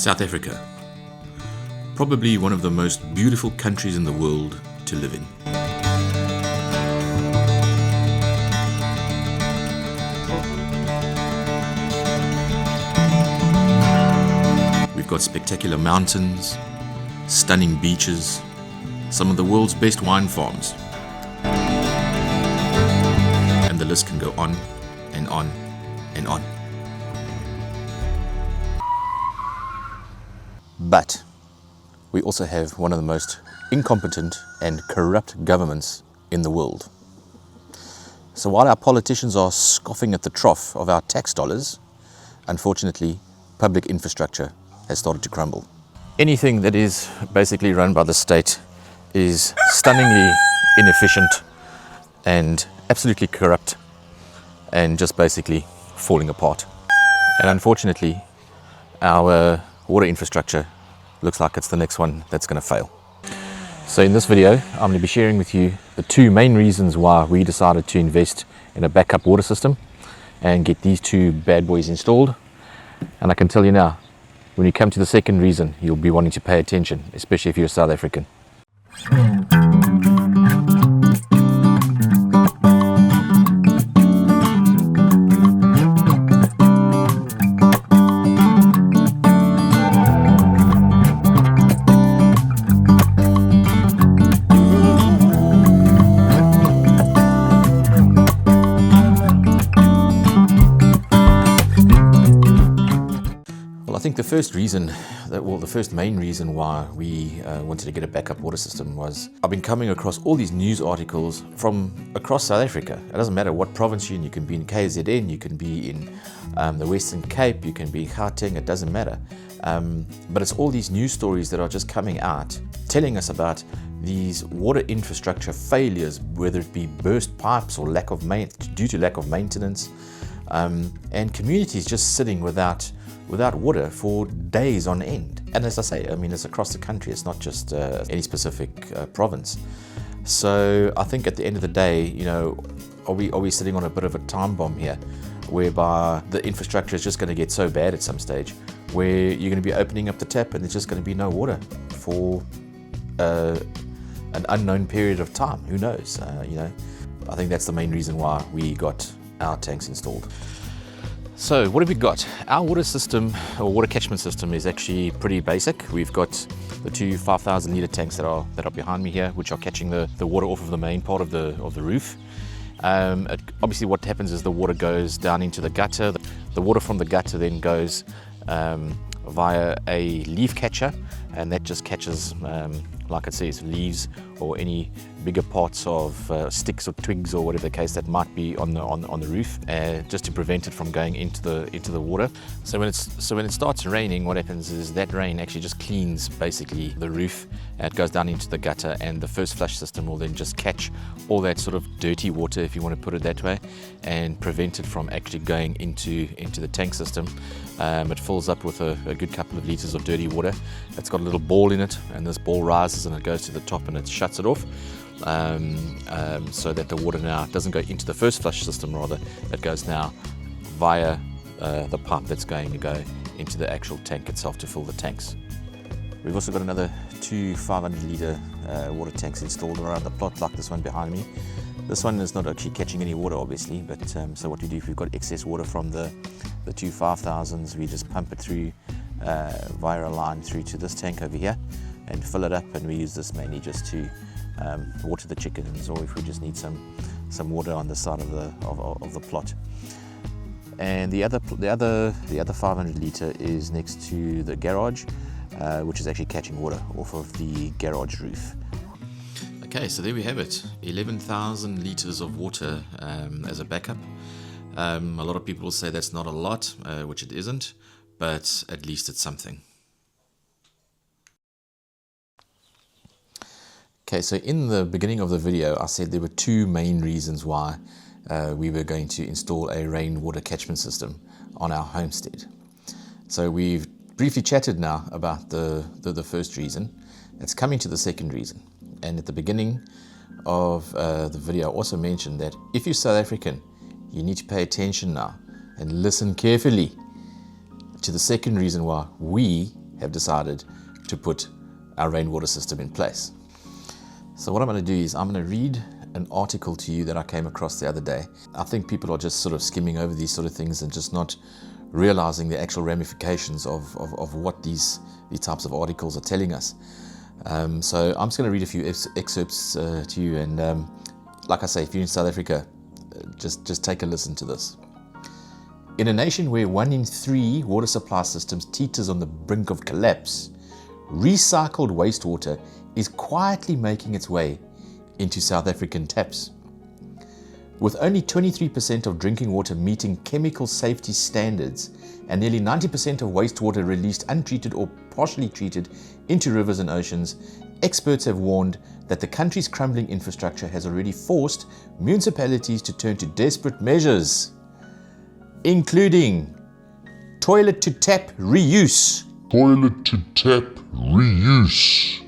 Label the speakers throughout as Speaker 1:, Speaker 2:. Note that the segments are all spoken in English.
Speaker 1: South Africa, probably one of the most beautiful countries in the world to live in. We've got spectacular mountains, stunning beaches, some of the world's best wine farms. And the list can go on and on and on. But we also have one of the most incompetent and corrupt governments in the world. So while our politicians are scoffing at the trough of our tax dollars, unfortunately, public infrastructure has started to crumble. Anything that is basically run by the state is stunningly inefficient and absolutely corrupt and just basically falling apart. And unfortunately, our water infrastructure looks like it's the next one that's going to fail. So in this video, I'm going to be sharing with you the two main reasons why we decided to invest in a backup water system and get these two bad boys installed. And I can tell you now, when you come to the second reason, you'll be wanting to pay attention, especially if you're a South African. I think the first main reason why we wanted to get a backup water system was I've been coming across all these news articles from across South Africa. It doesn't matter what province you're in. You can be in KZN, you can be in the Western Cape, you can be in Gauteng, it doesn't matter. But it's all these news stories that are just coming out telling us about these water infrastructure failures, whether it be burst pipes or due to lack of maintenance, and communities just sitting without water for days on end. And as I say, I mean, it's across the country, it's not just any specific province. So I think at the end of the day, you know, are we sitting on a bit of a time bomb here, whereby the infrastructure is just going to get so bad at some stage where you're going to be opening up the tap and there's just going to be no water for an unknown period of time. Who knows? You know, I think that's the main reason why we got our tanks installed. So what have we got? Our water system, or water catchment system, is actually pretty basic. We've got the two 5,000 litre tanks that are behind me here, which are catching the water off of the main part of the roof. Obviously what happens is the water goes down into the gutter. The water from the gutter then goes via a leaf catcher, and that just catches, like it says, leaves or any bigger parts of sticks or twigs or whatever the case that might be on the roof, just to prevent it from going into the water. So when it starts raining, what happens is that rain actually just cleans basically the roof, and it goes down into the gutter, and the first flush system will then just catch all that sort of dirty water, if you want to put it that way, and prevent it from actually going into the tank system. It fills up with a good couple of litres of dirty water. It's got a little ball in it, and this ball rises and it goes to the top and it shuts it off, so that the water now doesn't go into the first flush system, rather it goes now via the pipe that's going to go into the actual tank itself to fill the tanks. We've also got another two 500 litre water tanks installed around the plot, like this one behind me. This one is not actually catching any water, obviously, but so what we do, if we've got excess water from the two 5,000s, we just pump it through via a line through to this tank over here and fill it up, and we use this mainly just to water the chickens, or if we just need some water on the side of the plot. And the other 500 litre is next to the garage, which is actually catching water off of the garage roof. Okay, so there we have it, 11,000 litres of water as a backup. A lot of people will say that's not a lot, which it isn't, but at least it's something. Okay, so in the beginning of the video, I said there were two main reasons why we were going to install a rainwater catchment system on our homestead. So we've briefly chatted now about the first reason. It's coming to the second reason. And at the beginning of the video, I also mentioned that if you're South African, you need to pay attention now and listen carefully to the second reason why we have decided to put our rainwater system in place. So what I'm going to do is I'm going to read an article to you that I came across the other day. I think people are just sort of skimming over these sort of things and just not realizing the actual ramifications of what these types of articles are telling us. So I'm just going to read a few excerpts to you, and like I say, if you're in South Africa, just take a listen to this. In a nation where 1 in 3 water supply systems teeters on the brink of collapse, recycled wastewater is quietly making its way into South African taps. With only 23% of drinking water meeting chemical safety standards and nearly 90% of wastewater released untreated or partially treated into rivers and oceans, experts have warned that the country's crumbling infrastructure has already forced municipalities to turn to desperate measures, including toilet to tap reuse.
Speaker 2: Toilet to tap reuse.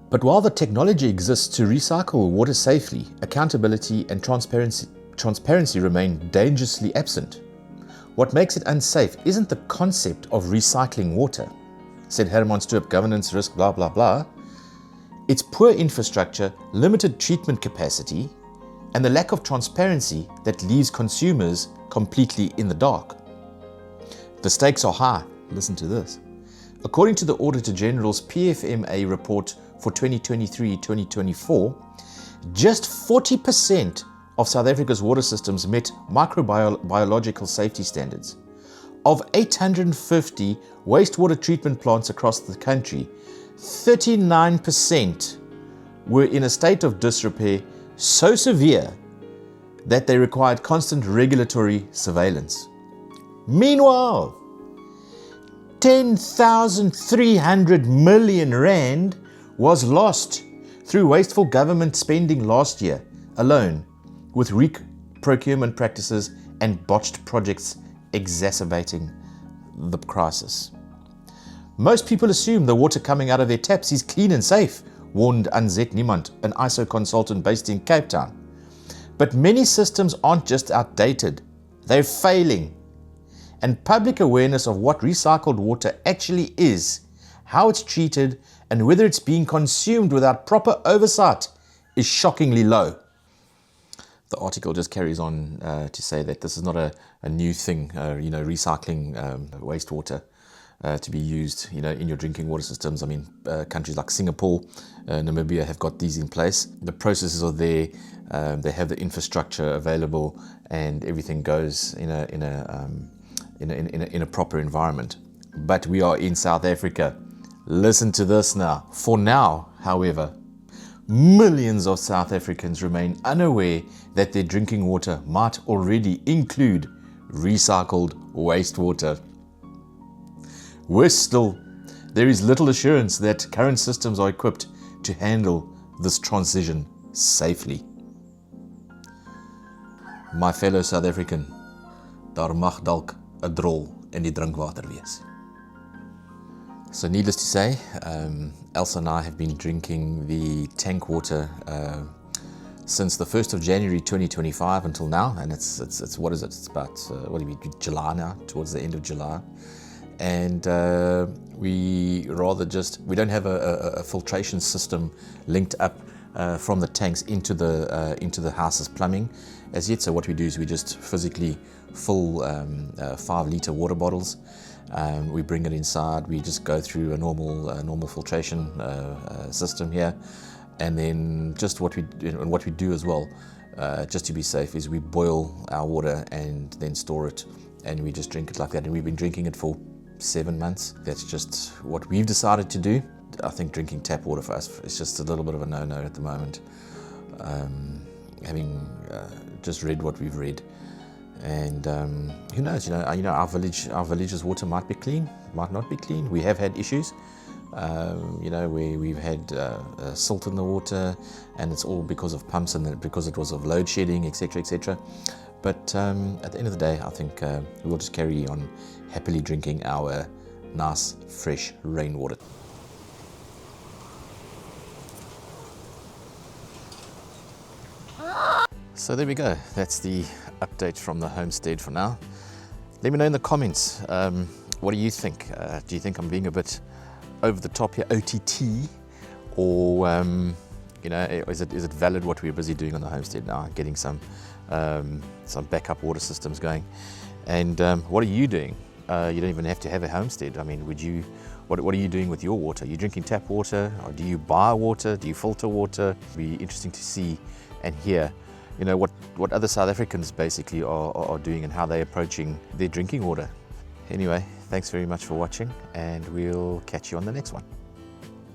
Speaker 1: But while the technology exists to recycle water safely, accountability and transparency remain dangerously absent. What makes it unsafe isn't the concept of recycling water, said Herman Stroop, governance, risk, blah, blah, blah. It's poor infrastructure, limited treatment capacity, and the lack of transparency that leaves consumers completely in the dark. The stakes are high. Listen to this. According to the Auditor General's PFMA report for 2023-2024, just 40% of South Africa's water systems met microbiological safety standards. Of 850 wastewater treatment plants across the country, 39% were in a state of disrepair so severe that they required constant regulatory surveillance. Meanwhile, 10,300 million rand was lost through wasteful government spending last year alone, with weak procurement practices and botched projects exacerbating the crisis. Most people assume the water coming out of their taps is clean and safe, warned Anzet Niemand, an ISO consultant based in Cape Town. But many systems aren't just outdated, they're failing. And public awareness of what recycled water actually is, how it's treated, and whether it's being consumed without proper oversight is shockingly low. The article just carries on to say that this is not a new thing, recycling wastewater to be used, in your drinking water systems. I mean, countries like Singapore, Namibia have got these in place. The processes are there. They have the infrastructure available, and everything goes in a proper environment. But we are in South Africa. Listen to this now. For now, however, millions of South Africans remain unaware that their drinking water might already include recycled wastewater. Worse still, there is little assurance that current systems are equipped to handle this transition safely. My fellow South African, daar mag dalk 'n drol in die drinkwater wees. So needless to say, Elsa and I have been drinking the tank water since the 1st of January 2025 until now, and it's what is it? It's about July now, towards the end of July, and we don't have a filtration system linked up from the tanks into the house's plumbing as yet. So what we do is we just physically fill 5-litre water bottles. We bring it inside. We just go through a normal filtration system here, and then just what we do as well, just to be safe, is we boil our water and then store it, and we just drink it like that. And we've been drinking it for 7 months. That's just what we've decided to do. I think drinking tap water for us is just a little bit of a no-no at the moment. Having just read what we've read. And who knows? Our village's water might be clean, might not be clean. We have had issues, where we've had silt in the water, and it's all because of pumps and because it was of load shedding, etc., etc. But at the end of the day, I think we'll just carry on happily drinking our nice, fresh rainwater. So there we go. That's the update from the homestead for now. Let me know in the comments, what do you think? Do you think I'm being a bit over the top here, OTT, or is it valid what we're busy doing on the homestead now, getting some backup water systems going? And what are you doing? You don't even have to have a homestead. I mean, what are you doing with your water? Are you drinking tap water, or do you buy water? Do you filter water? It'd be interesting to see and hear, what other South Africans basically are doing and how they're approaching their drinking water. Anyway, thanks very much for watching, and we'll catch you on the next one.